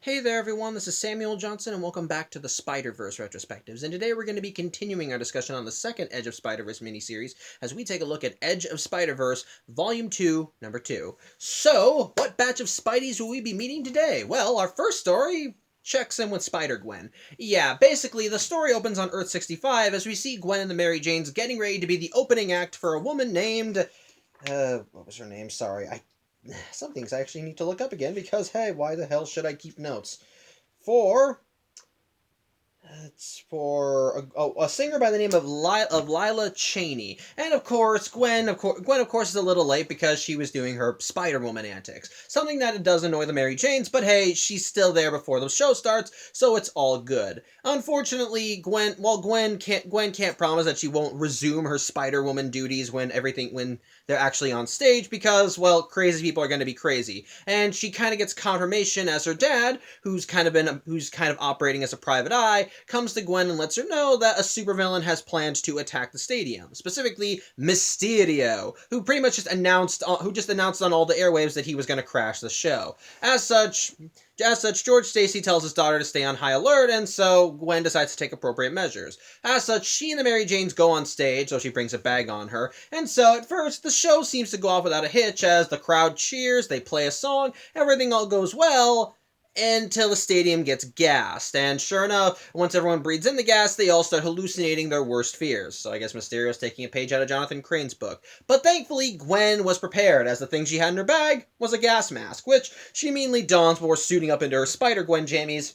Hey there everyone, this is Samuel Johnson and welcome back to the Spider-Verse Retrospectives, and today we're going to be continuing our discussion on the second Edge of Spider-Verse miniseries as we take a look at Edge of Spider-Verse Volume 2, Number 2. So, what batch of Spideys will we be meeting today? Well, our first story checks in with Spider-Gwen. Yeah, basically the story opens on Earth 65 as we see Gwen and the Mary Janes getting ready to be the opening act for a woman named... what was her name? Sorry, some things I actually need to look up again because, hey, why the hell should I keep notes? For It's for a singer by the name of Lila Cheney, and of course Gwen. Gwen, of course, is a little late because she was doing her Spider-Woman antics. Something that does annoy the Mary Janes, but hey, she's still there before the show starts, so it's all good. Unfortunately, Gwen can't promise that she won't resume her Spider-Woman duties when they're actually on stage because, well, crazy people are going to be crazy, and she kind of gets confirmation as her dad, who's kind of operating as a private eye, comes to Gwen and lets her know that a supervillain has planned to attack the stadium, specifically Mysterio, who pretty much just announced on all the airwaves that he was going to crash the show. As such, George Stacy tells his daughter to stay on high alert, and so Gwen decides to take appropriate measures. As such, she and the Mary Janes go on stage, so she brings a bag on her, and so at first, the show seems to go off without a hitch as the crowd cheers, they play a song, everything all goes well, until the stadium gets gassed. And sure enough, once everyone breathes in the gas, they all start hallucinating their worst fears. So I guess Mysterio's taking a page out of Jonathan Crane's book. But thankfully, Gwen was prepared, as the thing she had in her bag was a gas mask, which she immediately dons before suiting up into her Spider-Gwen jammies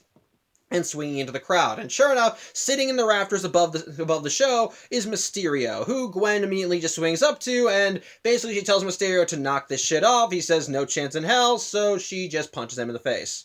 and swinging into the crowd. And sure enough, sitting in the rafters above the show is Mysterio, who Gwen immediately just swings up to, and basically she tells Mysterio to knock this shit off. He says no chance in hell, so she just punches him in the face.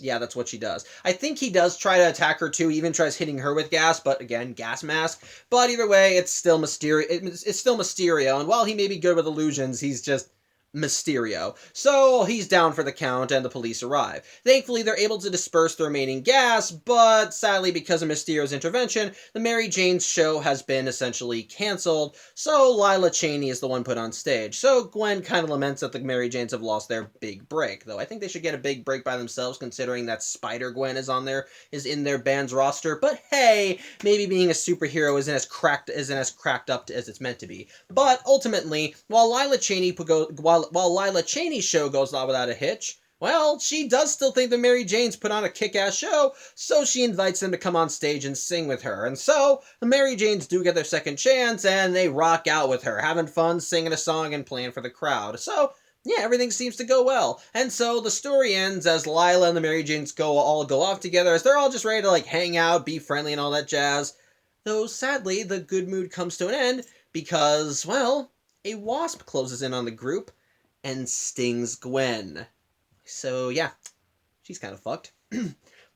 Yeah, that's what she does. I think he does try to attack her too, even tries hitting her with gas, but again, gas mask. But either way, it's still Mysterio. It's still Mysterio, and while he may be good with illusions, he's just Mysterio. So he's down for the count, and the police arrive. Thankfully, they're able to disperse the remaining gas, but sadly, because of Mysterio's intervention, the Mary Jane's show has been essentially canceled, so Lila Cheney is the one put on stage. So Gwen kind of laments that the Mary Janes have lost their big break, though I think they should get a big break by themselves, considering that Spider-Gwen is in their band's roster, but hey, maybe being a superhero isn't as cracked up as it's meant to be. But ultimately, while Lila Cheney's show goes on without a hitch, well, she does still think the Mary Janes put on a kick-ass show, so she invites them to come on stage and sing with her. And so, the Mary Janes do get their second chance, and they rock out with her, having fun, singing a song, and playing for the crowd. So, yeah, everything seems to go well. And so, the story ends as Lila and the Mary Janes all go off together, as they're all just ready to, hang out, be friendly, and all that jazz. Though, sadly, the good mood comes to an end, because, well, a wasp closes in on the group and stings Gwen. So yeah, she's kind of fucked.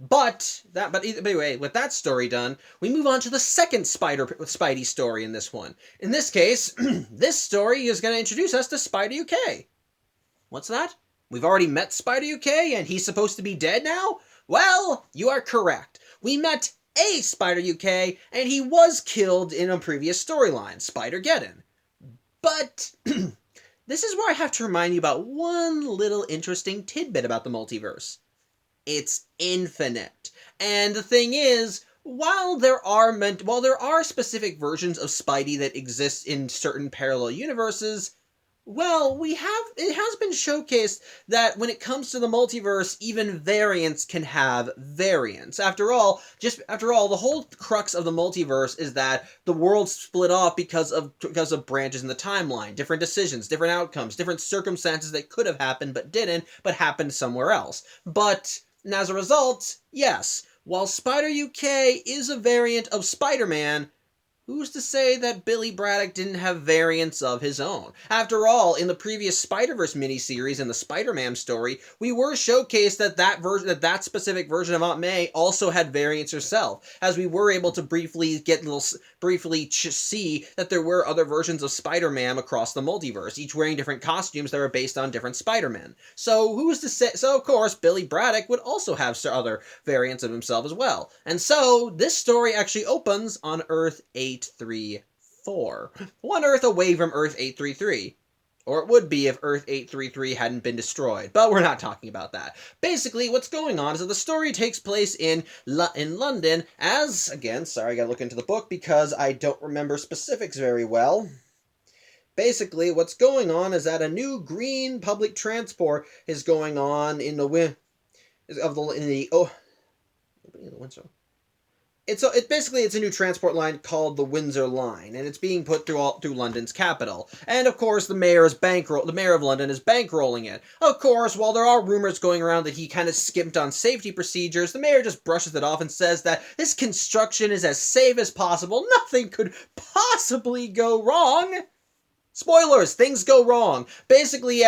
But anyway, with that story done, we move on to the second Spidey story in this one. In this case, this story is going to introduce us to Spider UK. What's that? We've already met Spider UK and he's supposed to be dead now? Well, you are correct. We met a Spider UK and he was killed in a previous storyline, Spider-Geddon. But this is where I have to remind you about one little interesting tidbit about the multiverse. It's infinite. And the thing is, while there are specific versions of Spidey that exist in certain parallel universes, well, it has been showcased that when it comes to the multiverse, even variants can have variants. After all, the whole crux of the multiverse is that the world split off because of branches in the timeline, different decisions, different outcomes, different circumstances that could have happened but didn't, but happened somewhere else. But as a result, yes, while Spider UK is a variant of Spider-Man, who's to say that Billy Braddock didn't have variants of his own? After all, in the previous Spider-Verse miniseries in the Spider-Man story, we were showcased that specific version of Aunt May also had variants herself, as we were able to briefly see that there were other versions of Spider-Man across the multiverse, each wearing different costumes that were based on different Spider-Men. So who's to say? So of course, Billy Braddock would also have other variants of himself as well. And so this story actually opens on Earth 834, one Earth away from Earth 833. Or it would be if Earth 833 hadn't been destroyed, but we're not talking about that. Basically, what's going on is that the story takes place in London as, again, sorry, I gotta look into the book because I don't remember specifics very well. Basically, what's going on is that a new green public transport is going on in the Windsor. It's a new transport line called the Windsor Line, and it's being put through London's capital. And of course, the mayor of London is bankrolling it. Of course, while there are rumors going around that he kind of skimped on safety procedures, the mayor just brushes it off and says that this construction is as safe as possible. Nothing could possibly go wrong. Spoilers: things go wrong. Basically,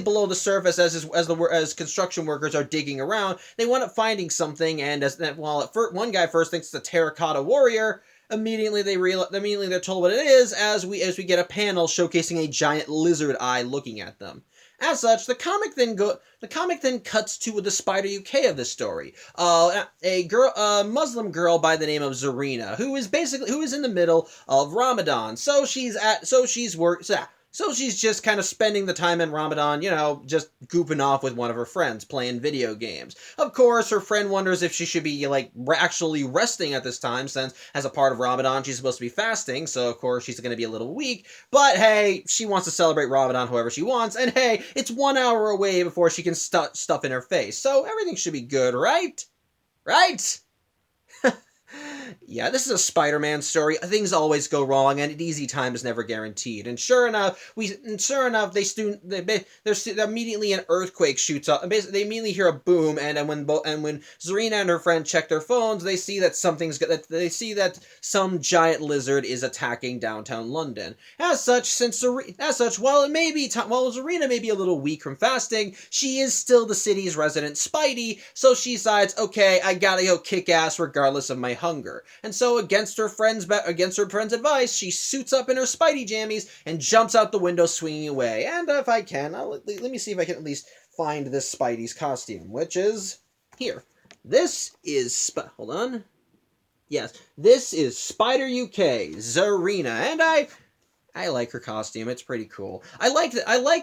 below the surface, as construction workers are digging around, they wind up finding something. And one guy first thinks it's a terracotta warrior, immediately they're told what it is as we get a panel showcasing a giant lizard eye looking at them. As such, the comic then cuts to the Spider UK of this story. A Muslim girl by the name of Zarina, who is in the middle of Ramadan. So she's just kind of spending the time in Ramadan, just goofing off with one of her friends, playing video games. Of course, her friend wonders if she should be, actually resting at this time, since, as a part of Ramadan, she's supposed to be fasting, so of course she's going to be a little weak. But hey, she wants to celebrate Ramadan however she wants, and hey, it's 1 hour away before she can stuff in her face, so everything should be good, right? Right? Yeah, this is a Spider-Man story. Things always go wrong, and an easy time is never guaranteed. And sure enough, immediately an earthquake shoots up. And basically, they immediately hear a boom, and when Zarina and her friend check their phones, they see that some giant lizard is attacking downtown London. As such, while Zarina may be a little weak from fasting, she is still the city's resident Spidey. So she decides, okay, I gotta go kick ass regardless of my hunger. And so, against her friend's advice, she suits up in her Spidey jammies and jumps out the window swinging away. And if I can, let me see if I can at least find this Spidey's costume, which is here. This is hold on. Yes, this is Spider UK Zarina, and I like her costume. It's pretty cool. I like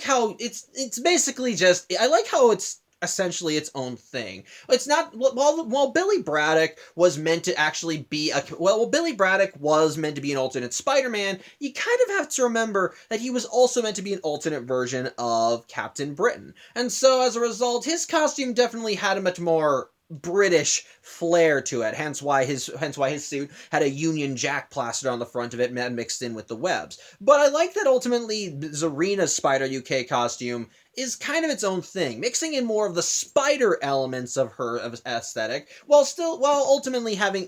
how it's basically just. I like how it's essentially its own thing. It's not while Billy Braddock was meant to actually be Billy Braddock was meant to be an alternate Spider-Man, you kind of have to remember that he was also meant to be an alternate version of Captain Britain. And so as a result, his costume definitely had a much more British flair to it, hence why his suit had a Union Jack plastered on the front of it mixed in with the webs. But I like that ultimately Zarina's Spider UK costume is kind of its own thing, mixing in more of the spider elements of her aesthetic, while ultimately having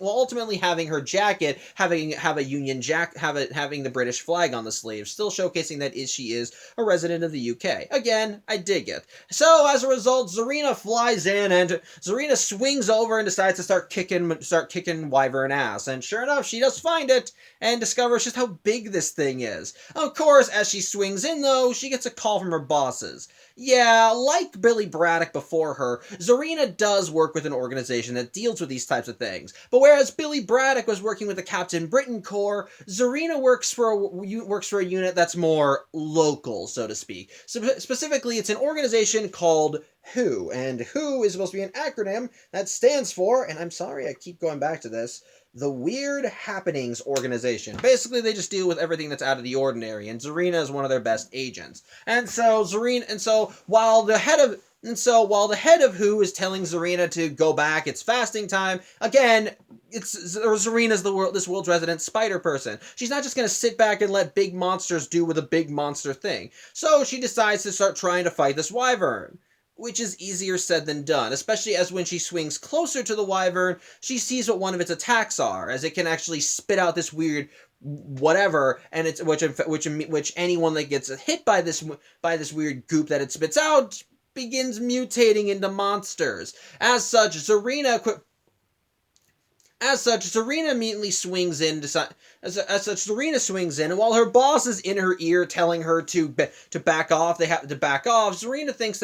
her jacket having the British flag on the sleeve, still showcasing that she is a resident of the UK. Again, I dig it. So as a result, Zarina flies in, and Zarina swings over and decides to start kicking Wyvern ass. And sure enough, she does find it and discovers just how big this thing is. Of course, as she swings in, though, she gets a call from her bosses. Yeah, like Billy Braddock before her, Zarina does work with an organization that deals with these types of things. But whereas Billy Braddock was working with the Captain Britain Corps, Zarina works for a unit that's more local, so to speak. Specifically, it's an organization called WHO, and WHO is supposed to be an acronym that stands for, and I'm sorry I keep going back to this, the Weird Happenings Organization. Basically, they just deal with everything that's out of the ordinary, and Zarina is one of their best agents. While the head of WHO is telling Zarina to go back, it's fasting time. Again, Zarina's this world's resident spider person. She's not just going to sit back and let big monsters do with a big monster thing. So she decides to start trying to fight this wyvern, which is easier said than done, especially as when she swings closer to the wyvern, she sees what one of its attacks are, as it can actually spit out this weird whatever, and it's which anyone that gets hit by this weird goop that it spits out begins mutating into monsters. As such, Zarina immediately swings in. Zarina swings in, and while her boss is in her ear telling her to back off, they have to back off. Zarina thinks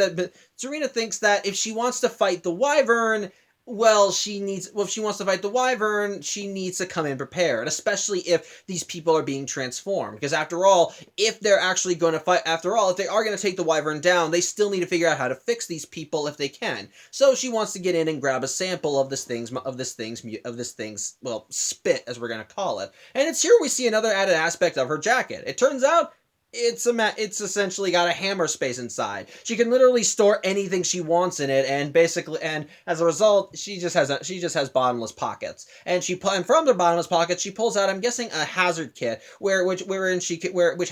that if she wants to fight the wyvern, Well, if she wants to fight the Wyvern, she needs to come in prepared, especially if these people are being transformed. Because after all, if they're actually going to fight, after all, if they are going to take the Wyvern down, they still need to figure out how to fix these people if they can. So she wants to get in and grab a sample of this thing's well, spit, as we're going to call it. And it's here we see another added aspect of her jacket. It turns out it's essentially got a hammer space inside. She can literally store anything she wants in it, and as a result, she just has bottomless pockets. And from the bottomless pockets, she pulls out, I'm guessing, a hazard kit which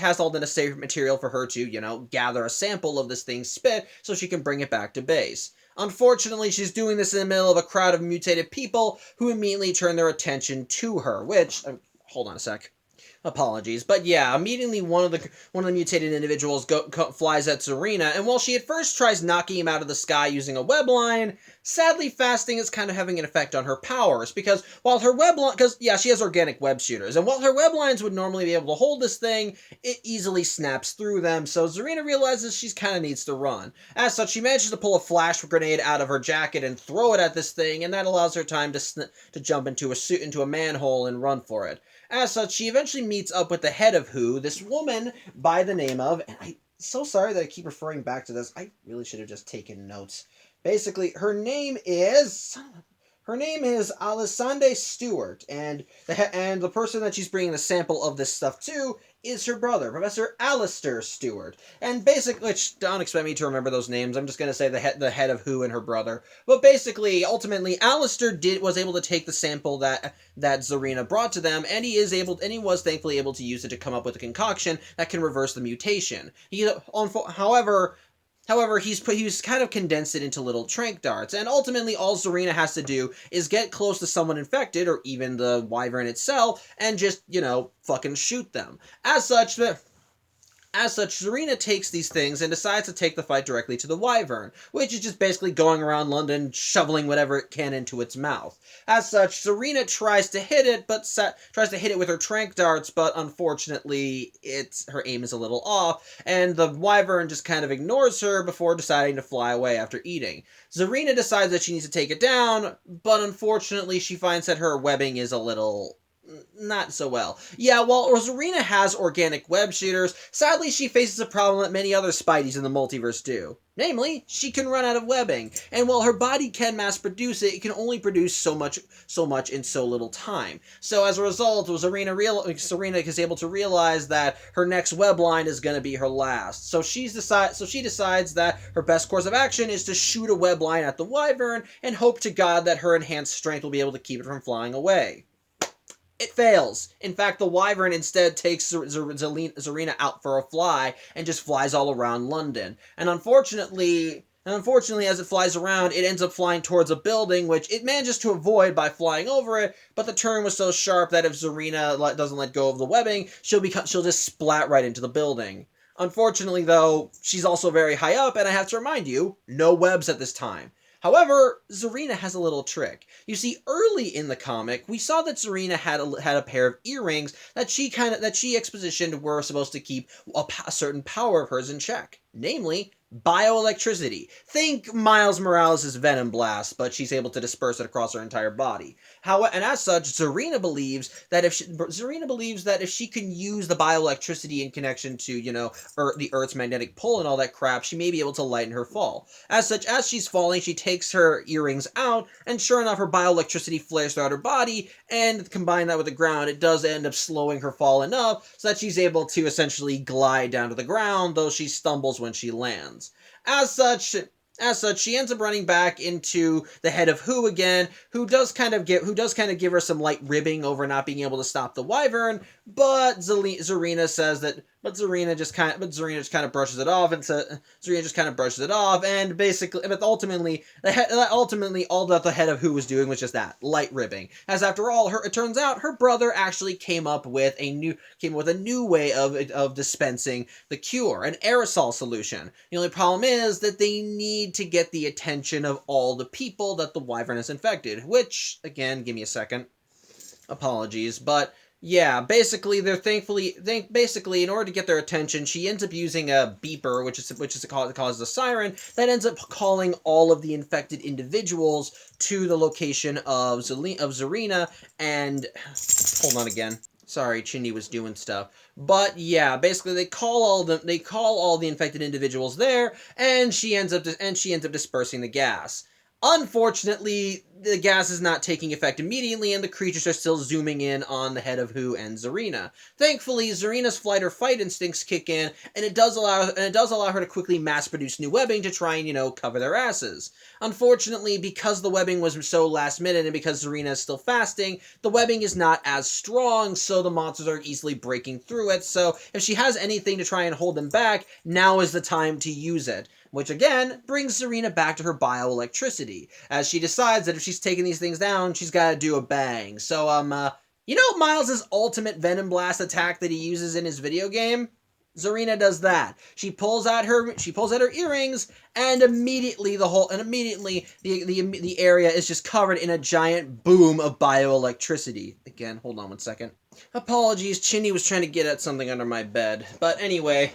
has all the necessary material for her to gather a sample of this thing's spit so she can bring it back to base. Unfortunately, she's doing this in the middle of a crowd of mutated people who immediately turn their attention to her. Which, hold on a sec. Apologies, but yeah, immediately one of the mutated individuals flies at Zarina, and while she at first tries knocking him out of the sky using a web line, sadly fasting is kind of having an effect on her powers, because she has organic web shooters, and while her web lines would normally be able to hold this thing, it easily snaps through them, so Zarina realizes she kind of needs to run. As such, she manages to pull a flash grenade out of her jacket and throw it at this thing, and that allows her time to jump into a manhole and run for it. As such, she eventually meets up with the head of Who, this woman by the name of, and I'm so sorry that I keep referring back to this. I really should have just taken notes. Basically, her name is Alessandra Stewart, and the person that she's bringing the sample of this stuff to is her brother, Professor Alistair Stewart. And basically, don't expect me to remember those names. I'm just going to say the head of Who and her brother. But basically, ultimately, Alistair was able to take the sample that Zarina brought to them, and he was thankfully able to use it to come up with a concoction that can reverse the mutation. However, he's kind of condensed it into little tranq darts, and ultimately all Zarina has to do is get close to someone infected, or even the Wyvern itself, and just, fucking shoot them. As such, Zarina takes these things and decides to take the fight directly to the Wyvern, which is just basically going around London shoveling whatever it can into its mouth. As such, Zarina tries to hit it with her tranq darts, but unfortunately, her aim is a little off, and the Wyvern just kind of ignores her before deciding to fly away after eating. Zarina decides that she needs to take it down, but unfortunately, she finds that her webbing is a little not so well. Yeah, while Zarina has organic web shooters, sadly she faces a problem that many other Spideys in the multiverse do. Namely, she can run out of webbing, and while her body can mass produce it, it can only produce so much in so little time. So as a result, Zarina is able to realize that her next web line is going to be her last. So she decides that her best course of action is to shoot a web line at the Wyvern and hope to God that her enhanced strength will be able to keep it from flying away. It fails. In fact, the Wyvern instead takes Zarina out for a fly and just flies all around London. And unfortunately, as it flies around, it ends up flying towards a building, which it manages to avoid by flying over it, but the turn was so sharp that if Zarina doesn't let go of the webbing, she'll just splat right into the building. Unfortunately, though, she's also very high up, and I have to remind you, no webs at this time. However, Zarina has a little trick. You see, early in the comic, we saw that Zarina had a pair of earrings that she expositioned were supposed to keep a certain power of hers in check. Namely, bioelectricity. Think Miles Morales' Venom Blast, but she's able to disperse it across her entire body. And as such, Zarina believes that if she can use the bioelectricity in connection to, the Earth's magnetic pull and all that crap, she may be able to lighten her fall. As such, as she's falling, she takes her earrings out, and sure enough, her bioelectricity flares throughout her body, and combine that with the ground, it does end up slowing her fall enough so that she's able to essentially glide down to the ground, though she stumbles when she lands. As such, she ends up running back into the head of Who again, who does kind of give her some light ribbing over not being able to stop the Wyvern, but Zarina just kind of brushes it off, and basically, but ultimately, all that the head of Who was doing was just that, light ribbing. As after all, it turns out her brother actually came up with a new way of dispensing the cure, an aerosol solution. The only problem is that they need to get the attention of all the people that the Wyvern has infected, which, again, give me a second. Apologies, but Yeah, basically, basically in order to get their attention, she ends up using a beeper, which is causes a siren that ends up calling all of the infected individuals to the location of Zarina. And hold on again. Sorry, Chinny was doing stuff. But yeah, basically they call all the infected individuals there, and she ends up dispersing the gas. Unfortunately, the gas is not taking effect immediately, and the creatures are still zooming in on the head of Who and Zarina. Thankfully, Zarina's flight or fight instincts kick in, and it does allow her to quickly mass produce new webbing to try and cover their asses. Unfortunately, because the webbing was so last minute, and because Zarina is still fasting, the webbing is not as strong, so the monsters are easily breaking through it. So if she has anything to try and hold them back, now is the time to use it. Which again brings Zarina back to her bioelectricity, as she decides that if she's taking these things down, she's got to do a bang. So, Miles' ultimate Venom Blast attack that he uses in his video game? Zarina does that. She pulls out her earrings, and immediately the area is just covered in a giant boom of bioelectricity. Again, hold on one second. Apologies, Chinny was trying to get at something under my bed. But anyway,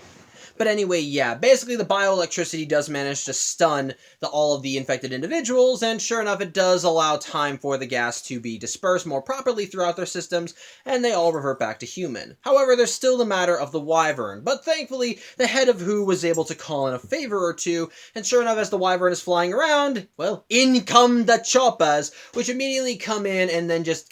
yeah, basically the bioelectricity does manage to stun all of the infected individuals, and sure enough, it does allow time for the gas to be dispersed more properly throughout their systems, and they all revert back to human. However, there's still the matter of the Wyvern, but thankfully, the head of Who was able to call in a favor or two, and sure enough, as the Wyvern is flying around, well, in come the choppers, which immediately come in and then just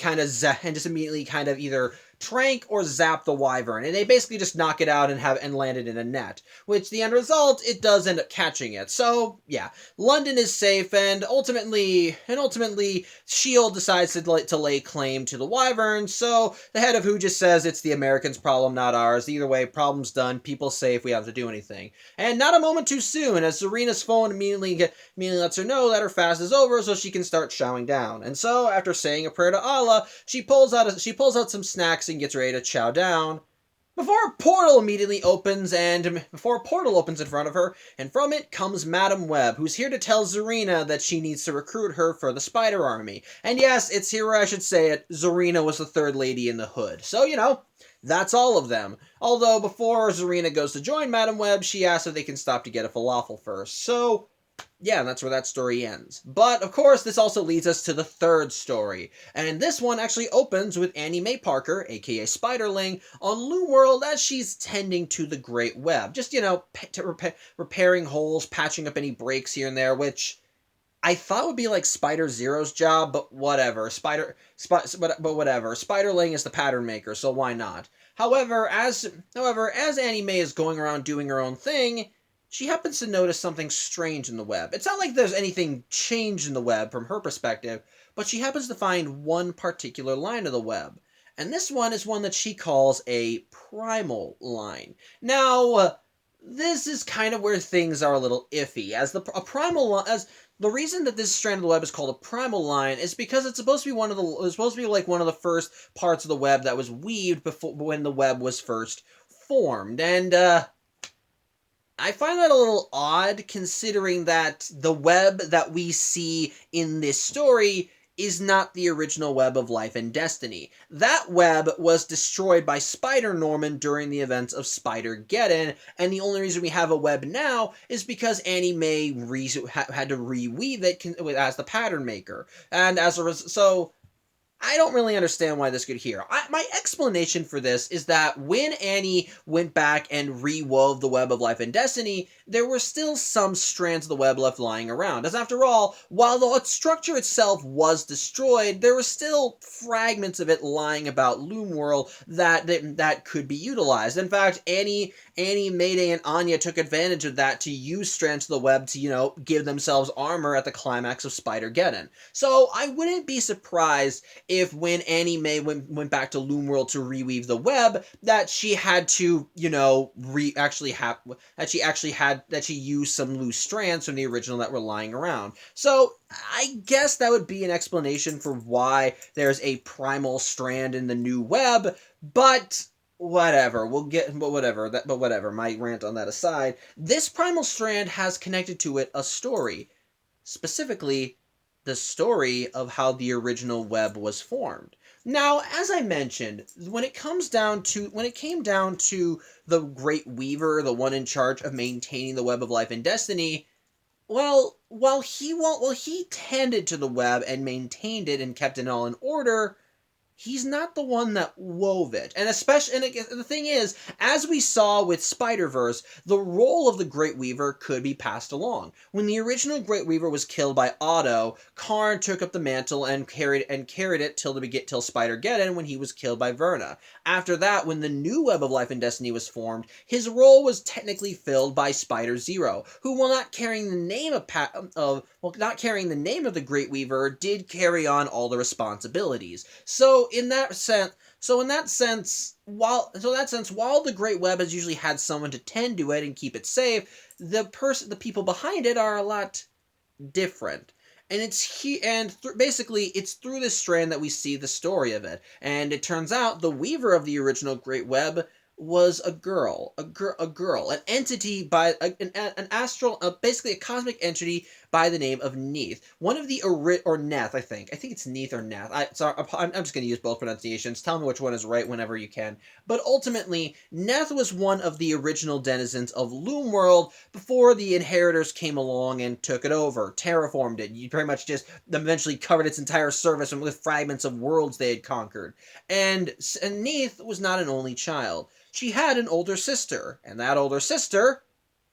immediately kind of either trank or zap the Wyvern, and they basically just knock it out and land it in a net, which the end result, it does end up catching it. So yeah, London is safe, and ultimately S.H.I.E.L.D. decides to lay claim to the Wyvern, so the head of Who just says it's the Americans' problem, not ours. Either way, problem's done, people safe, we have to do anything. And not a moment too soon, as Serena's phone immediately lets her know that her fast is over, so she can start chowing down. And so, after saying a prayer to Allah, she pulls out some snacks and gets ready to chow down. Before a portal opens in front of her, and from it comes Madam Web, who's here to tell Zarina that she needs to recruit her for the Spider Army. And yes, it's here where I should say it, Zarina was the third lady in the hood. So, that's all of them. Although, before Zarina goes to join Madam Web, she asks if they can stop to get a falafel first. So, yeah, that's where that story ends. But, of course, this also leads us to the third story. And this one actually opens with Annie Mae Parker, aka Spiderling, on Loom World as she's tending to the Great Web. Just, repairing holes, patching up any breaks here and there, which I thought would be like Spider Zero's job, but whatever. Whatever. Spiderling is the pattern maker, so why not? However, as Annie Mae is going around doing her own thing, she happens to notice something strange in the web. It's not like there's anything changed in the web from her perspective, but she happens to find one particular line of the web. And this one is one that she calls a primal line. Now, this is kind of where things are a little iffy, as the reason that this strand of the web is called a primal line is because it's supposed to be one of the first parts of the web that was weaved before when the web was first formed. And I find that a little odd, considering that the web that we see in this story is not the original web of Life and Destiny. That web was destroyed by Spider-Norman during the events of Spider-Geddon, and the only reason we have a web now is because Annie Mae had to reweave it as the pattern maker. And so I don't really understand why this could here. My explanation for this is that when Annie went back and re-wove the web of Life and Destiny, there were still some strands of the web left lying around. As after all, while the structure itself was destroyed, there were still fragments of it lying about Loom World that could be utilized. In fact, Annie, Mayday, and Anya took advantage of that to use strands of the web to, give themselves armor at the climax of Spider-Geddon. So I wouldn't be surprised if when Annie Mae went back to Loom World to reweave the web, that she had to, that she used some loose strands from the original that were lying around. So I guess that would be an explanation for why there's a primal strand in the new web, but whatever, my rant on that aside, this primal strand has connected to it a story. Specifically, the story of how the original web was formed. Now, as I mentioned, when it came down to the Great Weaver, the one in charge of maintaining the web of life and destiny, well, while he tended to the web and maintained it and kept it all in order, he's not the one that wove it. And especially, and the thing is, as we saw with Spider-Verse, the role of the Great Weaver could be passed along. When the original Great Weaver was killed by Otto, Karn took up the mantle and carried it till Spider-Geddon, when he was killed by Verna. After that, when the new Web of Life and Destiny was formed, his role was technically filled by Spider-Zero, who, while not carrying the name of the Great Weaver, did carry on all the responsibilities. So in that sense, while the Great Web has usually had someone to tend to it and keep it safe, the people behind it are a lot different. And basically it's through this strand that we see the story of it. And it turns out the weaver of the original Great Web was a girl, an entity an astral, basically a cosmic entity by the name of Neith. One of the or Neth, I think it's Neith or Neth. I'm just going to use both pronunciations. Tell me which one is right whenever you can. But ultimately, Neth was one of the original denizens of Loom World before the Inheritors came along and took it over, terraformed it. You pretty much just eventually covered its entire surface with fragments of worlds they had conquered. And Neith was not an only child. She had an older sister, and that older sister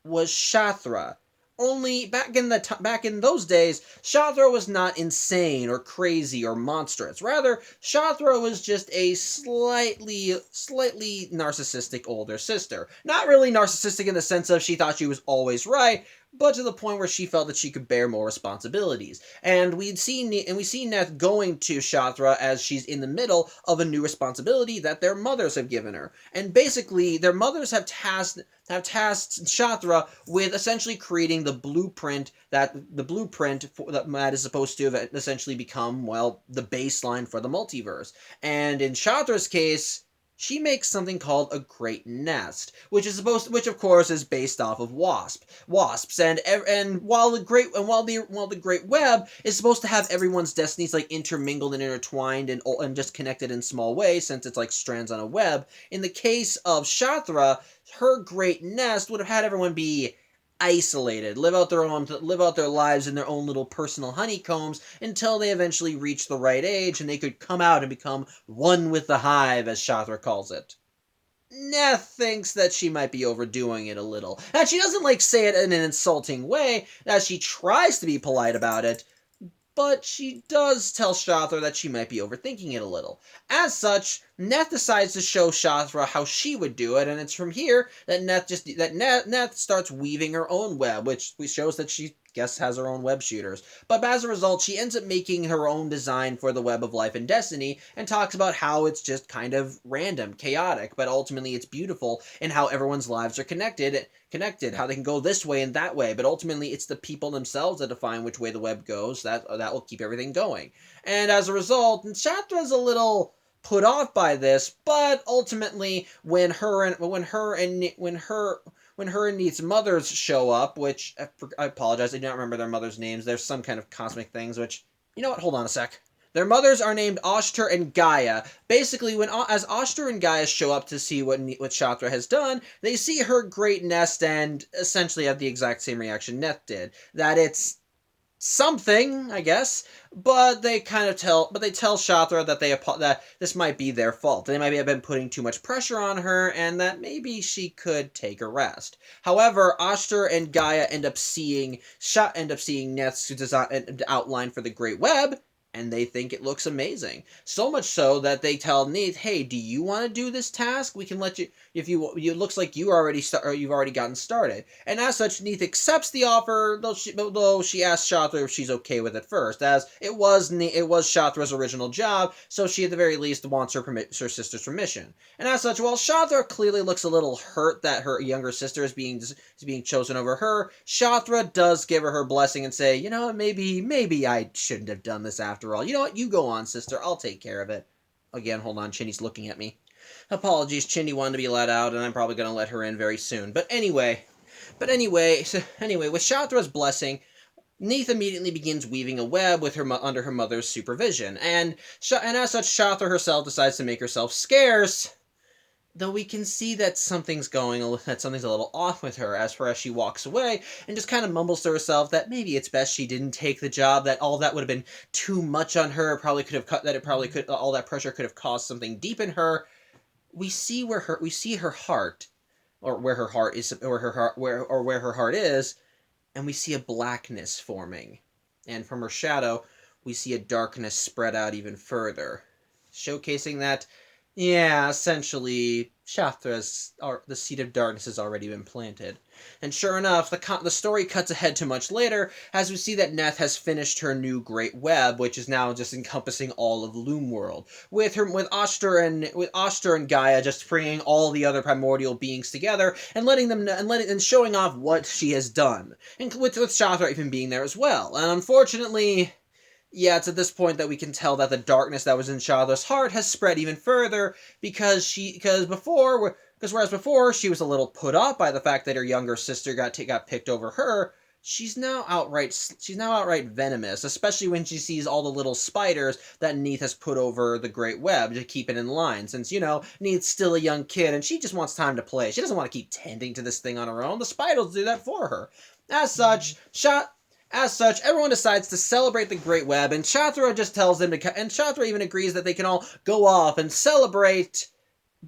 was Shathra. Only back in those days, Shathra was not insane or crazy or monstrous. Rather, Shathra was just a slightly narcissistic older sister. Not really narcissistic in the sense of she thought she was always right, but to the point where she felt that she could bear more responsibilities. And we see Neth going to Shathra as she's in the middle of a new responsibility that their mothers have given her. And basically, their mothers have tasked Shathra with essentially creating the blueprint that is supposed to have essentially become, well, the baseline for the multiverse. And in Shathra's case, she makes something called a great nest, which of course is based off of wasps. And while the great web is supposed to have everyone's destinies like intermingled and intertwined and just connected in small ways, since it's like strands on a web, in the case of Shathra, her great nest would have had everyone be isolated, live out their lives in their own little personal honeycombs until they eventually reach the right age and they could come out and become one with the hive, as Shathra calls it. Neth thinks that she might be overdoing it a little. And she doesn't say it in an insulting way, as she tries to be polite about it, but she does tell Shathra that she might be overthinking it a little. As such, Neth decides to show Shathra how she would do it, and it's from here that Neth starts weaving her own web, which shows that she has her own web shooters. But as a result, she ends up making her own design for the Web of Life and Destiny, and talks about how it's just kind of random, chaotic, but ultimately it's beautiful, and how everyone's lives are connected, how they can go this way and that way, but ultimately it's the people themselves that define which way the web goes. That will keep everything going. And as a result, Shatra's a little put off by this, but ultimately when her and Neith's mothers show up, which I apologize, I do not remember their mothers' names. There's some kind of cosmic things, which, you know what, hold on a sec. Their mothers are named Oshter and Gaia. Basically, as Oshter and Gaia show up to see what Shatra has done, they see her great nest and essentially have the exact same reaction Neth did. That it's something, I guess, but they tell Shatra that this might be their fault. They might have been putting too much pressure on her, and that maybe she could take a rest. However, Oshter and Gaia end up seeing Neth's design outline for the Great Web, and they think it looks amazing. So much so that they tell Neith, "Hey, do you want to do this task? We can let you. If you, it looks like you've already gotten started." And as such, Neith accepts the offer, though she asks Shatra if she's okay with it first, as it was Shatra's original job, so she at the very least wants her sister's permission. And as such, while Shatra clearly looks a little hurt that her younger sister is being chosen over her, Shatra does give her blessing and say, maybe I shouldn't have done this after all. You know what? You go on, sister. I'll take care of it. Again, hold on. Chinny's looking at me. Apologies. Chinny wanted to be let out, and I'm probably going to let her in very soon. But anyway, with Shatra's blessing, Neith immediately begins weaving a web with under her mother's supervision, and as such, Shathra herself decides to make herself scarce. Though we can see that something's a little off with her as she walks away and just kind of mumbles to herself that maybe it's best she didn't take the job, that all that would have been too much on her, all that pressure could have caused something deep in her. We see her heart, or where her heart is, where her heart is, and we see a blackness forming. And from her shadow, we see a darkness spread out even further, showcasing that, yeah, essentially, the seed of darkness has already been planted. And sure enough, the story cuts ahead to much later, as we see that Neth has finished her new great web, which is now just encompassing all of Loomworld, with Oster and Gaia just bringing all the other primordial beings together and showing off what she has done, and with Shathra even being there as well. And unfortunately, yeah, it's at this point that we can tell that the darkness that was in Shathra's heart has spread even further, because whereas before she was a little put off by the fact that her younger sister got picked over her, she's now outright venomous, especially when she sees all the little spiders that Neith has put over the Great Web to keep it in line, since, Neith's still a young kid and she just wants time to play. She doesn't want to keep tending to this thing on her own. The spiders do that for her. As such, everyone decides to celebrate the Great Web, and Shathra just tells them and Shathra even agrees that they can all go off and celebrate.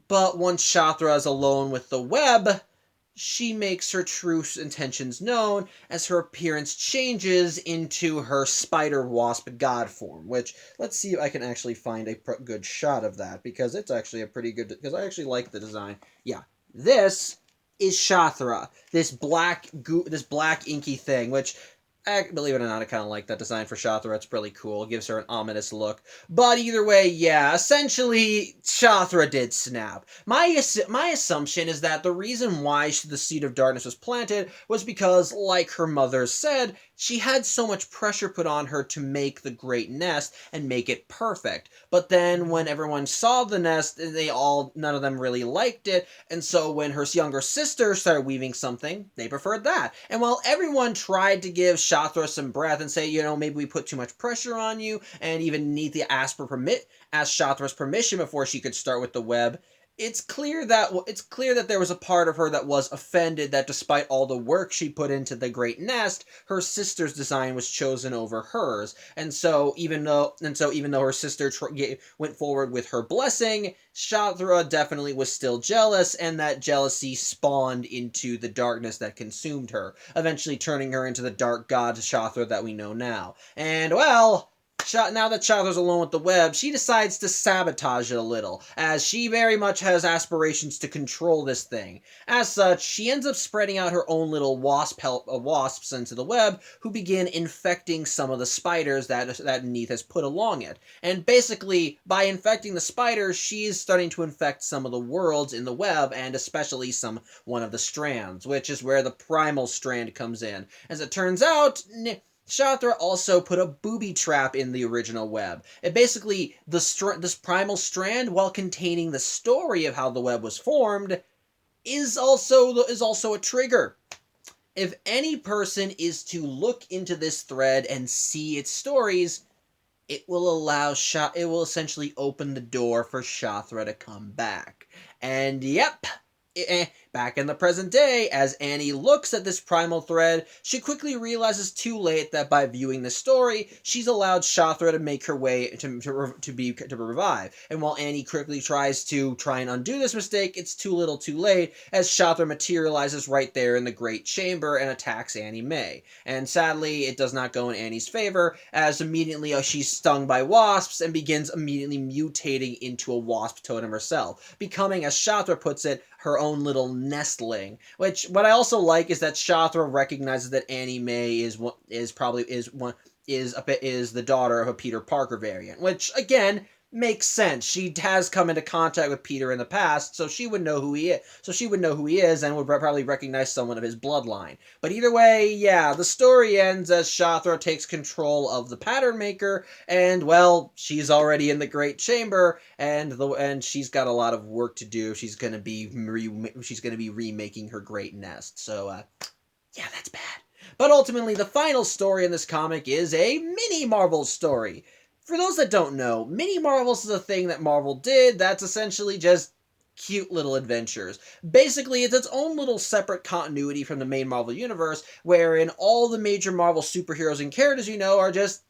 But once Shathra is alone with the web, she makes her true intentions known as her appearance changes into her spider wasp god form, which, let's see if I can actually find a good shot of that, because it's actually because I actually like the design. Yeah, this is Shathra, this black inky thing, which, believe it or not, I kind of like that design for Shathra. It's really cool. It gives her an ominous look. But either way, yeah, essentially, Shathra did snap. My assumption is that the reason why the Seed of Darkness was planted was because, like her mother said, she had so much pressure put on her to make the great nest and make it perfect. But then when everyone saw the nest, none of them really liked it. And so when her younger sister started weaving something, they preferred that. And while everyone tried to give Shathra some breath and say, maybe we put too much pressure on you, and even need to ask Shathra's permission before she could start with the web, it's clear that there was a part of her that was offended that despite all the work she put into the great nest, her sister's design was chosen over hers. And so even though her sister went forward with her blessing, Shathra definitely was still jealous, and that jealousy spawned into the darkness that consumed her, eventually turning her into the dark god Shathra that we know now. And well, now that Shathra's alone with the web, she decides to sabotage it a little, as she very much has aspirations to control this thing. As such, she ends up spreading out her own little wasps into the web, who begin infecting some of the spiders that Neith has put along it. And basically, by infecting the spiders, she's starting to infect some of the worlds in the web, and especially one of the strands, which is where the primal strand comes in. As it turns out, Shathra also put a booby trap in the original web. It basically, this primal strand, while containing the story of how the web was formed, is also a trigger. If any person is to look into this thread and see its stories, it will essentially open the door for Shathra to come back. And yep, back in the present day, as Annie looks at this primal thread, she quickly realizes too late that by viewing the story, she's allowed Shathra to make her way to revive. And while Annie quickly tries and undo this mistake, it's too little too late, as Shathra materializes right there in the Great Chamber and attacks Annie May. And sadly, it does not go in Annie's favor, as immediately she's stung by wasps and begins immediately mutating into a wasp totem herself, becoming, as Shathra puts it, her own little nestling. Which, what I also like is that Shathra recognizes that Annie May is the daughter of a Peter Parker variant, which again makes sense. She has come into contact with Peter in the past, so she would know who he is. And would probably recognize someone of his bloodline. But either way, yeah, the story ends as Shathra takes control of the pattern maker, and well, she's already in the Great Chamber, and she's got a lot of work to do. She's gonna be remaking her great nest. So yeah, that's bad. But ultimately, the final story in this comic is a mini Marvel story. For those that don't know, mini Marvels is a thing that Marvel did that's essentially just cute little adventures. Basically, it's its own little separate continuity from the main Marvel universe, wherein all the major Marvel superheroes and characters are just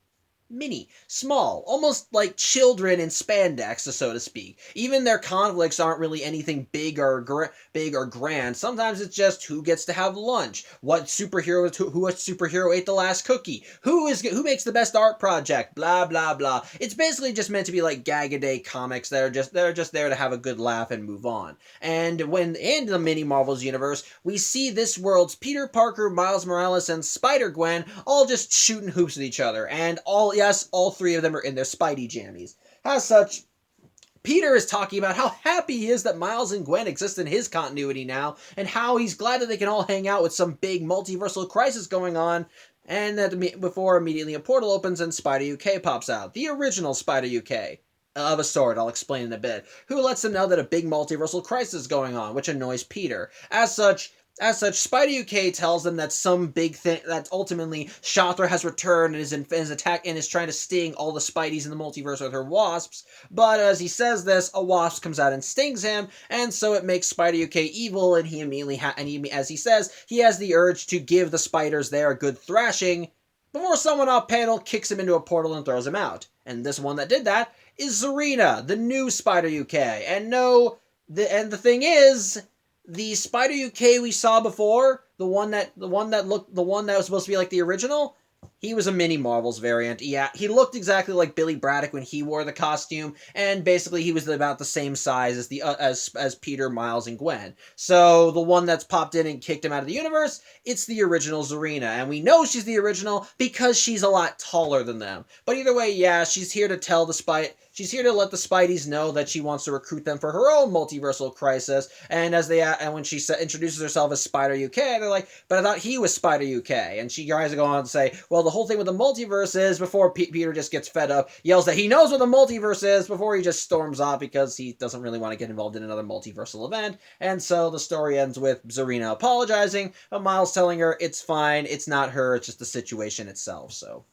mini, small, almost like children in spandex, so to speak. Even their conflicts aren't really anything big or grand. Sometimes it's just who gets to have lunch, what superhero ate the last cookie, who makes the best art project, blah blah blah. It's basically just meant to be like gag-a-day comics that are just there to have a good laugh and move on. And when in the mini Marvels universe, we see this world's Peter Parker, Miles Morales, and Spider-Gwen all just shooting hoops with each other, and all three of them are in their Spidey jammies. As such, Peter is talking about how happy he is that Miles and Gwen exist in his continuity now, and how he's glad that they can all hang out with some big multiversal crisis going on, and that before immediately a portal opens and Spider UK pops out. The original Spider UK. Of a sort, I'll explain in a bit, who lets them know that a big multiversal crisis is going on, which annoys Peter. As such, Spidey UK tells them that some big thing, that ultimately Shathra has returned and is trying to sting all the Spideys in the multiverse with her wasps. But as he says this, a wasp comes out and stings him, and so it makes Spidey UK evil, and as he says, he has the urge to give the spiders there a good thrashing before someone off panel kicks him into a portal and throws him out. And this one that did that is Zarina, the new Spider UK. And the thing is, the Spider UK we saw before, the one that was supposed to be like the original, he was a mini Marvels variant. Yeah, he looked exactly like Billy Braddock when he wore the costume, and basically he was about the same size as as Peter, Miles, and Gwen. So the one that's popped in and kicked him out of the universe, it's the original Zarina, and we know she's the original because she's a lot taller than them. But either way, yeah, she's here to let the Spideys know that she wants to recruit them for her own multiversal crisis. And when she introduces herself as Spider UK, they're like, "But I thought he was Spider UK." And she tries to go on to say, "Well, the whole thing with the multiverse is," before Peter just gets fed up, yells that he knows what the multiverse is before he just storms off because he doesn't really want to get involved in another multiversal event. And so the story ends with Zarina apologizing, but Miles telling her it's fine, it's not her, it's just the situation itself. So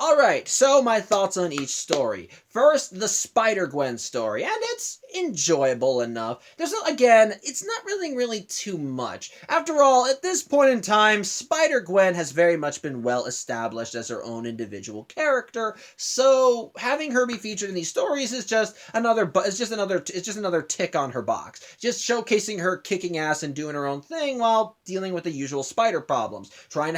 alright, so my thoughts on each story. First, the Spider-Gwen story, and it's enjoyable enough. It's not really too much. After all, at this point in time, Spider-Gwen has very much been well established as her own individual character, so having her be featured in these stories is just another tick on her box. Just showcasing her kicking ass and doing her own thing while dealing with the usual spider problems. Trying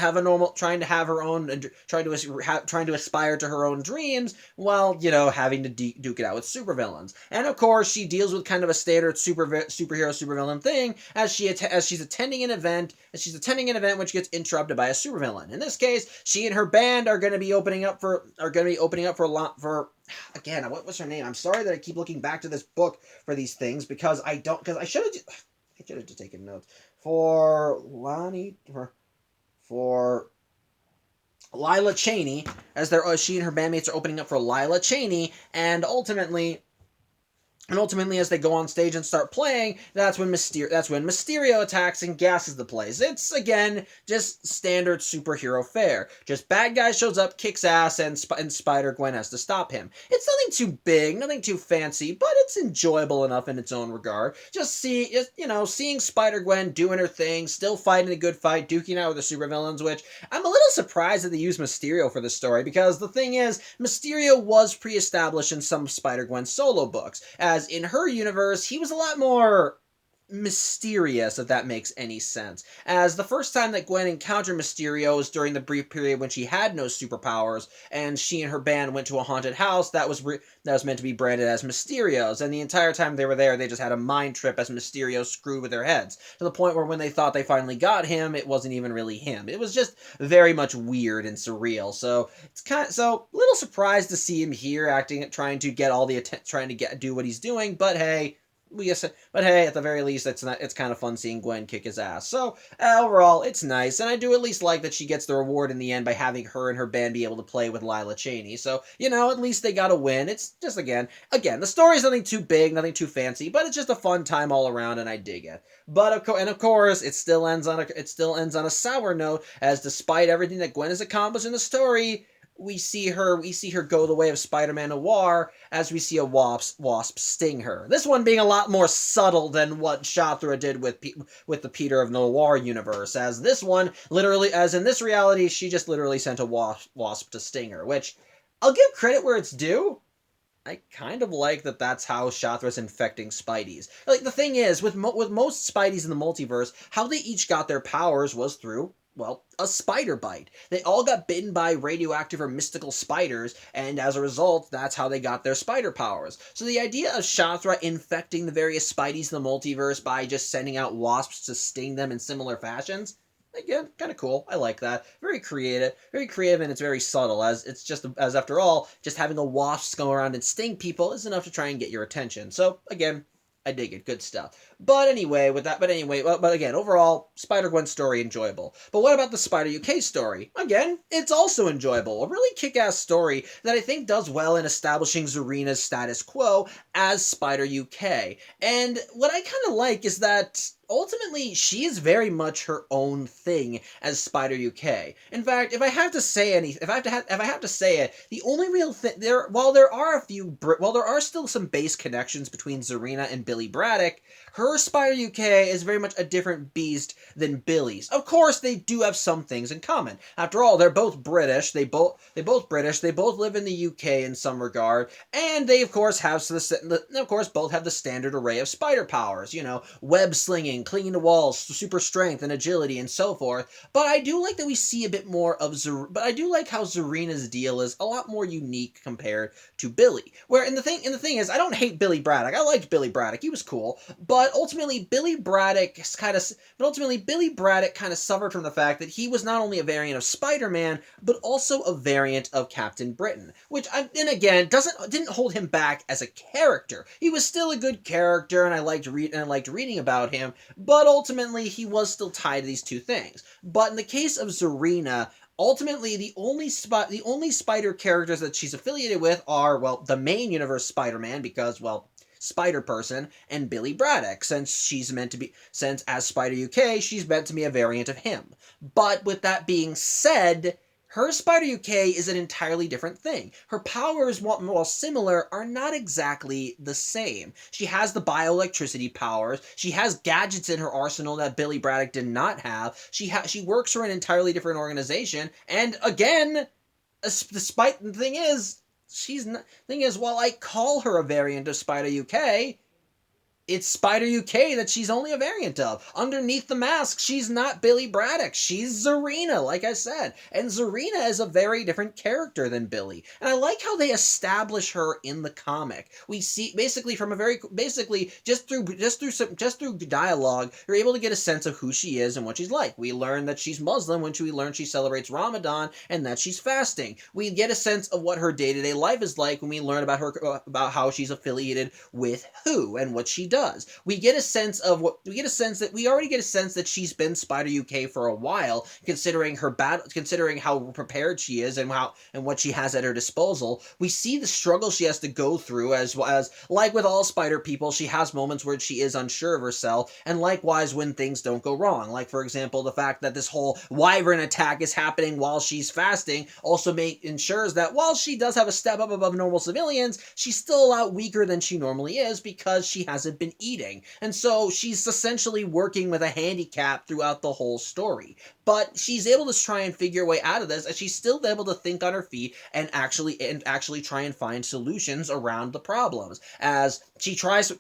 to aspire to her own dreams while, having to duke it out with supervillains. And of course, she deals with kind of a standard supervillain thing as she's attending an event which gets interrupted by a supervillain. In this case, she and her band are going to be opening up for again, what was her name? I'm sorry that I keep looking back to this book for these things because I should have just taken notes. For Lila Cheney, she and her bandmates are opening up for Lila Cheney, and ultimately, as they go on stage and start playing, that's when Mysterio attacks and gasses the place. It's, again, just standard superhero fare. Just bad guy shows up, kicks ass, and Spider-Gwen has to stop him. It's nothing too big, nothing too fancy, but it's enjoyable enough in its own regard. Seeing Spider-Gwen doing her thing, still fighting a good fight, duking out with the supervillains, which I'm a little surprised that they used Mysterio for this story, because the thing is, Mysterio was pre-established in some Spider-Gwen solo books, as in her universe, he was a lot more mysterious, if that makes any sense. As the first time that Gwen encountered Mysterio was during the brief period when she had no superpowers, and she and her band went to a haunted house that was meant to be branded as Mysterio's, and the entire time they were there, they just had a mind trip as Mysterio screwed with their heads, to the point where when they thought they finally got him, it wasn't even really him. It was just very much weird and surreal, so it's a little surprised to see him here trying to do what he's doing, but hey, we guess, but hey, at the very least, it's kind of fun seeing Gwen kick his ass. So overall, it's nice, and I do at least like that she gets the reward in the end by having her and her band be able to play with Lila Cheney. So at least they got a win. It's just again, the story's nothing too big, nothing too fancy, but it's just a fun time all around, and I dig it. But of course, it still ends on a sour note, as despite everything that Gwen has accomplished in the story, we see her go the way of Spider-Man Noir, as we see a wasp sting her. This one being a lot more subtle than what Shathra did with the Peter of Noir universe, as this one literally, as in this reality, she just literally sent a wasp to sting her, which I'll give credit where it's due. I kind of like that that's how Shathra's infecting Spideys. Like, the thing is, with most Spideys in the multiverse, how they each got their powers was through, well, a spider bite. They all got bitten by radioactive or mystical spiders, and as a result, that's how they got their spider powers. So the idea of Shathra infecting the various Spideys in the multiverse by just sending out wasps to sting them in similar fashions, again, kind of cool. I like that. Very creative, and it's very subtle. As after all, just having a wasp go around and sting people is enough to try and get your attention. So again, I dig it. Good stuff. But anyway, but again, overall, Spider-Gwen story enjoyable. But what about the Spider UK story? Again, it's also enjoyable. A really kick-ass story that I think does well in establishing Zarina's status quo as Spider UK. And what I kind of like is that ultimately, she is very much her own thing as Spider UK. In fact, if I have to say it, the only real thing while there are still some base connections between Zarina and Billy Braddock, her Spider UK is very much a different beast than Billy's. Of course, they do have some things in common. After all, they're both British. They both British. They both live in the UK in some regard, and they of course both have the standard array of spider powers. Web slinging, clinging to walls, super strength and agility, and so forth. But I do like that we see a bit more of But I do like how Zarina's deal is a lot more unique compared to Billy. The thing is, I don't hate Billy Braddock. I liked Billy Braddock. He was cool. But ultimately, Billy Braddock kind of suffered from the fact that he was not only a variant of Spider-Man, but also a variant of Captain Britain, which, and again, didn't hold him back as a character. He was still a good character, and I liked reading about him, but ultimately, he was still tied to these two things. But in the case of Zarina, ultimately, the only spider characters that she's affiliated with are, well, the main universe Spider-Man, because, well, Spider-Person, and Billy Braddock, since as Spider UK, she's meant to be a variant of him. But with that being said, her Spider UK is an entirely different thing. Her powers, while similar, are not exactly the same. She has the bioelectricity powers. She has gadgets in her arsenal that Billy Braddock did not have. She works for an entirely different organization. And again, despite the thing is, while I call her a variant of Spider UK, it's Spider UK that she's only a variant of. Underneath the mask, she's not Billy Braddock. She's Zarina, like I said. And Zarina is a very different character than Billy. And I like how they establish her in the comic. We see basically just through dialogue, you're able to get a sense of who she is and what she's like. We learn that she's Muslim when we learn she celebrates Ramadan and that she's fasting. We get a sense of what her day-to-day life is like when we learn about how she's affiliated with who and what she does. We already get a sense that she's been Spider UK for a while, considering how prepared she is and what she has at her disposal. We see the struggle she has to go through, as like with all Spider people, she has moments where she is unsure of herself, and likewise when things don't go wrong. Like, for example, the fact that this whole wyvern attack is happening while she's fasting also ensures that while she does have a step up above normal civilians, she's still a lot weaker than she normally is because she hasn't been eating. And so she's essentially working with a handicap throughout the whole story. But she's able to try and figure a way out of this, and she's still able to think on her feet and actually try and find solutions around the problems. As she knows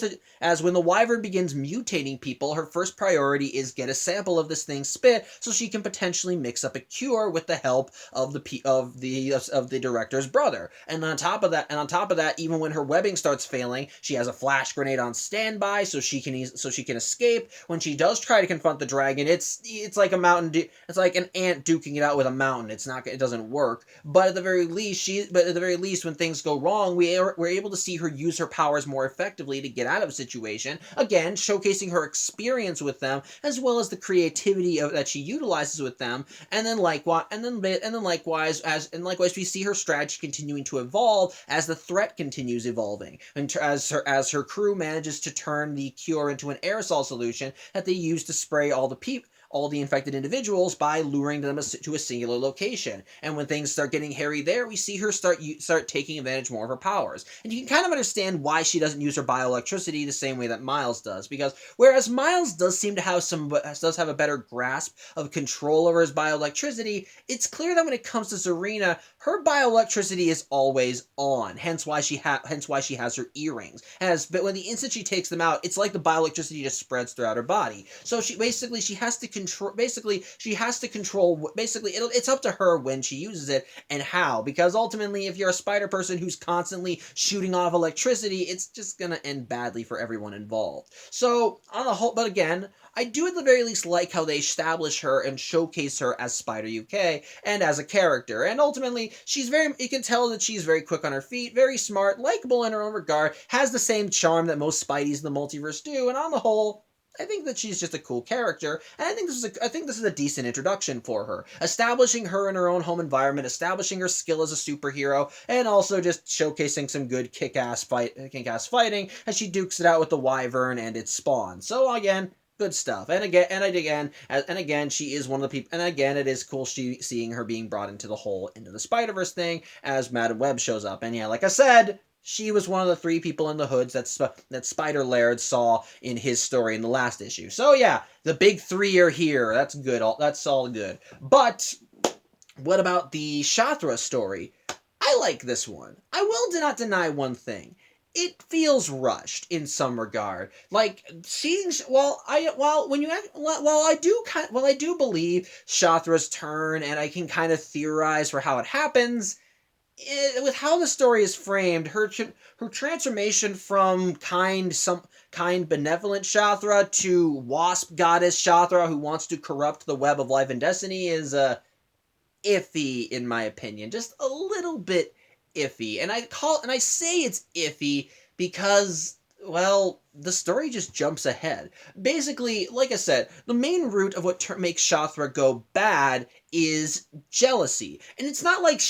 that when the wyvern begins mutating people, her first priority is get a sample of this thing's spit so she can potentially mix up a cure with the help of the director's brother. And on top of that, even when her webbing starts failing, she has a flash grenade on standby so she can escape. When she does try to confront the dragon, it's like a it's like an ant duking it out with a mountain. It doesn't work. But at the very least, when things go wrong, we're able to see her use her powers more effectively to get out of a situation. Again, showcasing her experience with them as well as the creativity that she utilizes with them. And then likewise, we see her strategy continuing to evolve as the threat continues evolving, and as her crew manages to turn the cure into an aerosol solution that they use to spray all the infected individuals by luring them to a singular location. And when things start getting hairy there, we see her start taking advantage more of her powers. And you can kind of understand why she doesn't use her bioelectricity the same way that Miles does, because whereas Miles does seem to have a better grasp of control over his bioelectricity, it's clear that when it comes to Serena, her bioelectricity is always on. Hence why she has her earrings. But when the instant she takes them out, it's like the bioelectricity just spreads throughout her body. So she has to control. It's up to her when she uses it and how. Because ultimately, if you're a spider person who's constantly shooting off electricity, it's just gonna end badly for everyone involved. So on the whole, but again, I do at the very least like how they establish her and showcase her as Spider UK and as a character. And ultimately, you can tell that she's very quick on her feet, very smart, likable in her own regard, has the same charm that most Spideys in the multiverse do, and on the whole, I think that she's just a cool character, and I think this is a decent introduction for her, establishing her in her own home environment, establishing her skill as a superhero, and also just showcasing some good kick-ass fighting as she dukes it out with the Wyvern and its spawn. So again, good stuff. And again, she is one of the people. And again, it is cool seeing her being brought into the Spider-Verse thing as Madam Web shows up. And yeah, like I said, she was one of the 3 people in the hoods that Spider-Laird saw in his story in the last issue. So yeah, the big 3 are here. That's good. That's all good. But what about the Shathra story? I like this one. I will not deny one thing. It feels rushed in some regard. Like I do believe Shathra's turn, and I can kind of theorize for how it happens. With how the story is framed, her transformation from kind benevolent Shathra to wasp goddess Shathra who wants to corrupt the web of life and destiny is iffy, in my opinion. Just a little bit iffy. And I say it's iffy because, well, the story just jumps ahead. Basically, like I said, the main root of what makes Shathra go bad is jealousy. And it's not like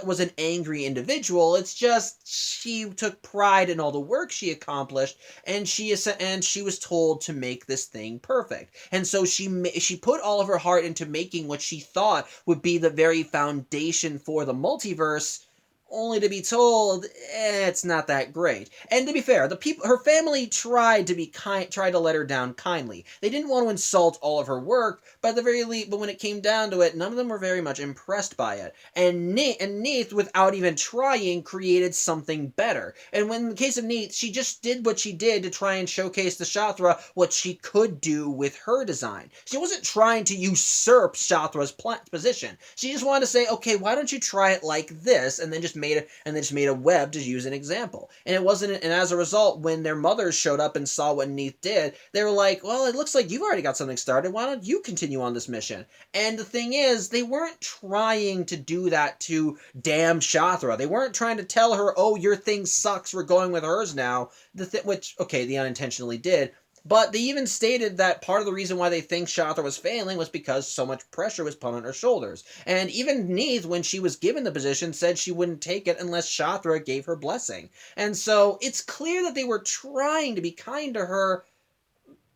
was an angry individual, it's just she took pride in all the work she accomplished, and she was told to make this thing perfect. And so she put all of her heart into making what she thought would be the very foundation for the multiverse, only to be told it's not that great. And to be fair, her family tried to let her down kindly. They didn't want to insult all of her work, but when it came down to it, none of them were very much impressed by it. And Neith, without even trying, created something better. And in the case of Neith, she just did what she did to try and showcase to Shathra what she could do with her design. She wasn't trying to usurp Shathra's position. She just wanted to say, okay, why don't you try it like this, and then just made a web to use an example. And as a result, when their mothers showed up and saw what Neith did, they were like, well, it looks like you've already got something started. Why don't you continue on this mission? And the thing is, they weren't trying to do that to damn Shathra. They weren't trying to tell her, oh, your thing sucks, we're going with hers now. Which, okay, they unintentionally did. But they even stated that part of the reason why they think Shathra was failing was because so much pressure was put on her shoulders. And even Neith, when she was given the position, said she wouldn't take it unless Shathra gave her blessing. And so it's clear that they were trying to be kind to her,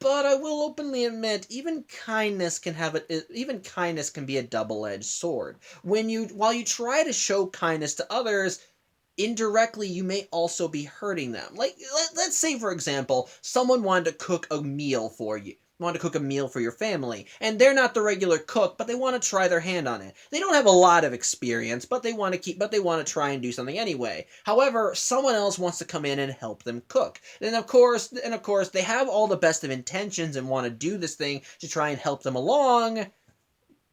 but I will openly admit, even kindness can be a double-edged sword. While you try to show kindness to others, indirectly you may also be hurting them. Like, let's say, for example, someone wanted to cook a meal for your family, and they're not the regular cook, but they want to try their hand on it. They don't have a lot of experience, but they want to try and do something anyway. However, someone else wants to come in and help them cook. And of course, they have all the best of intentions and want to do this thing to try and help them along,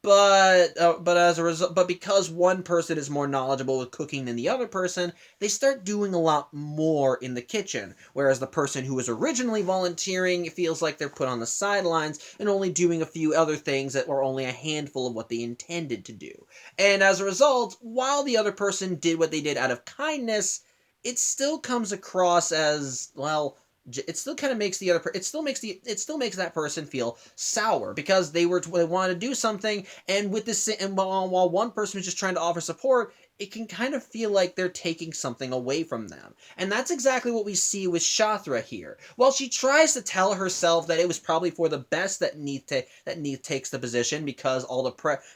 but as a result, but because one person is more knowledgeable with cooking than the other person, they start doing a lot more in the kitchen. Whereas the person who was originally volunteering feels like they're put on the sidelines and only doing a few other things that were only a handful of what they intended to do. And as a result, while the other person did what they did out of kindness, it still comes across as, well, it still kind of makes the other it still makes that person feel sour because they wanted to do something, and with this, and while one person is just trying to offer support, it can kind of feel like they're taking something away from them. And that's exactly what we see with Shathra here. While she tries to tell herself that it was probably for the best that Neith takes the position because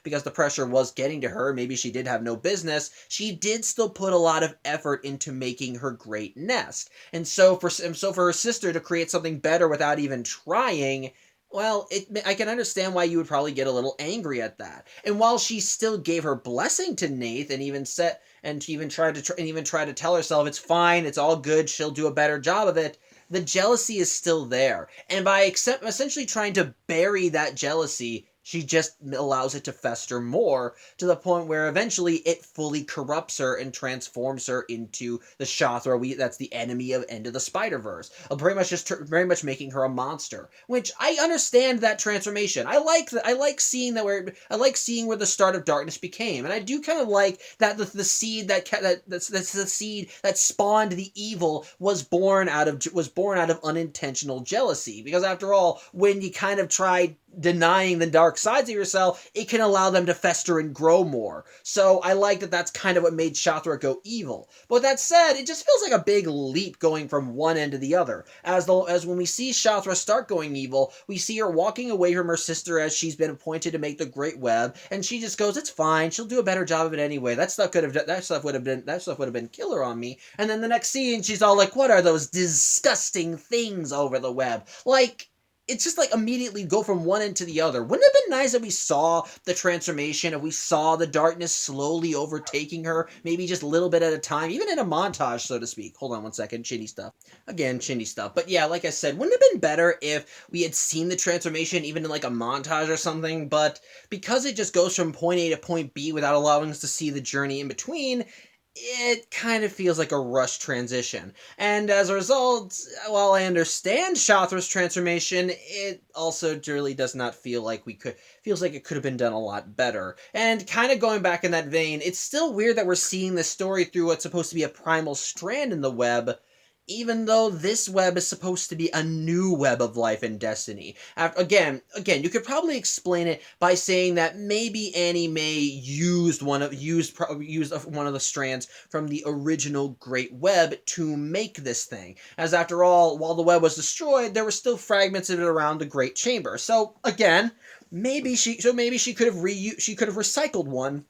because the pressure was getting to her, maybe she did have no business, she did still put a lot of effort into making her great nest. And so for her sister to create something better without even trying, well, I can understand why you would probably get a little angry at that. And while she still gave her blessing to Nath and even tried to tell herself it's fine, it's all good, she'll do a better job of it, the jealousy is still there. And by essentially trying to bury that jealousy, she just allows it to fester more to the point where eventually it fully corrupts her and transforms her into the Shathra that's the enemy of End of the Spider-Verse. Very much making her a monster. Which I understand that transformation. I like seeing where the start of darkness became, and I do kind of like that the seed that's the seed that spawned the evil was born out of unintentional jealousy. Because after all, when you kind of try denying the dark sides of yourself, it can allow them to fester and grow more. So I like that that's kind of what made Shathra go evil. But with that said, it just feels like a big leap going from one end to the other. As when we see Shathra start going evil, we see her walking away from her sister as she's been appointed to make the Great Web, and she just goes, "It's fine. She'll do a better job of it anyway. That stuff would have been killer on me." And then the next scene, she's all like, "What are those disgusting things over the web?" Like, it's just like immediately go from one end to the other. Wouldn't it have been nice if we saw the transformation, if we saw the darkness slowly overtaking her, maybe just a little bit at a time, even in a montage, so to speak. Hold on one second, chinny stuff. Again, chinny stuff. But yeah, like I said, wouldn't it have been better if we had seen the transformation even in like a montage or something? But because it just goes from point A to point B without allowing us to see the journey in between, it kind of feels like a rushed transition. And as a result, while I understand Shathra's transformation, it also really does not feel like feels like it could have been done a lot better. And kind of going back in that vein, it's still weird that we're seeing this story through what's supposed to be a primal strand in the web, even though this web is supposed to be a new web of life and destiny. Again, you could probably explain it by saying that maybe Annie Mae used one of the strands from the original Great Web to make this thing. As after all, while the web was destroyed, there were still fragments of it around the Great Chamber. So again, maybe she could have recycled one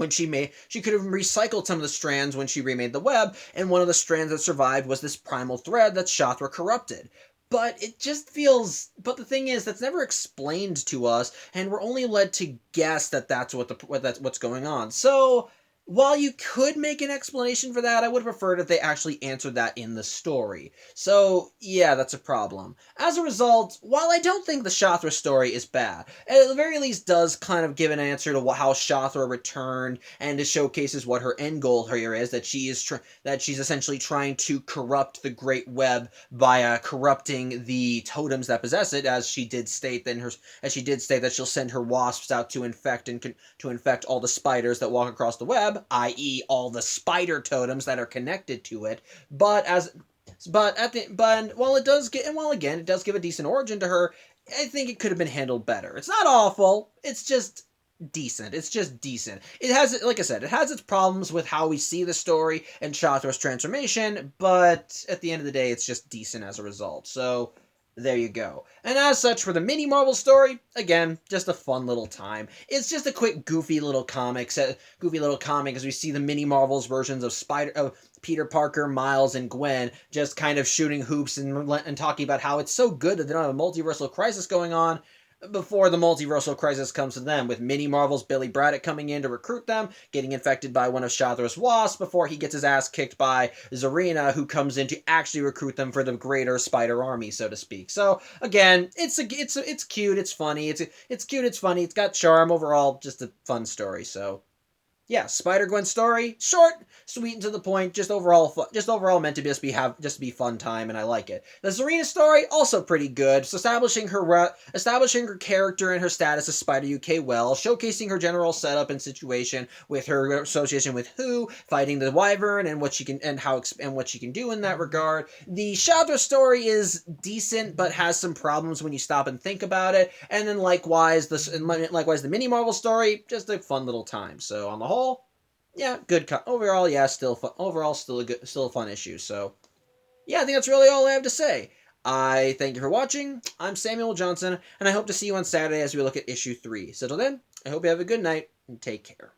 she could have recycled some of the strands when she remade the web, and one of the strands that survived was this primal thread that Shathra corrupted. But the thing is, that's never explained to us, and we're only led to guess that that's what's going on. So, while you could make an explanation for that, I would have preferred if they actually answered that in the story. So, yeah, that's a problem. As a result, while I don't think the Shathra story is bad, it at the very least does kind of give an answer to how Shathra returned, and it showcases what her end goal here is, that she's essentially trying to corrupt the Great Web via corrupting the totems that possess it, as she did state that she'll send her wasps out to infect all the spiders that walk across the web, i.e., all the spider totems that are connected to it. While it does give a decent origin to her, I think it could have been handled better. It's not awful. It's just decent. It has, like I said, it has its problems with how we see the story and Shathra's transformation, but at the end of the day, it's just decent as a result. So, there you go. And as such, for the mini Marvel story, again, just a fun little time. It's just a quick, goofy little comic as we see the mini Marvels versions of Peter Parker, Miles, and Gwen just kind of shooting hoops and talking about how it's so good that they don't have a multiversal crisis going on. before the multiversal crisis comes to them, with Mini Marvel's Billy Braddock coming in to recruit them, getting infected by one of Shadra's wasps before he gets his ass kicked by Zarina, who comes in to actually recruit them for the greater Spider Army, so to speak. So again, it's cute, it's funny, it's cute, it's funny, it's got charm. Overall, just a fun story. So yeah, Spider-Gwen story, short, sweet and to the point, just overall meant to just be fun time, and I like it. The Zarina story, also pretty good, so establishing her character and her status as Spider UK well, showcasing her general setup and situation with her association with Who, fighting the Wyvern, and what she can do in that regard. The Shadra story is decent, but has some problems when you stop and think about it. And then likewise the Mini Marvel story, just a fun little time. So on the whole, yeah, good. Overall, yeah, still fun. Overall, still a fun issue. So yeah, I think that's really all I have to say. I thank you for watching. I'm Samuel Johnson, and I hope to see you on Saturday as we look at issue 3. So till then, I hope you have a good night and take care.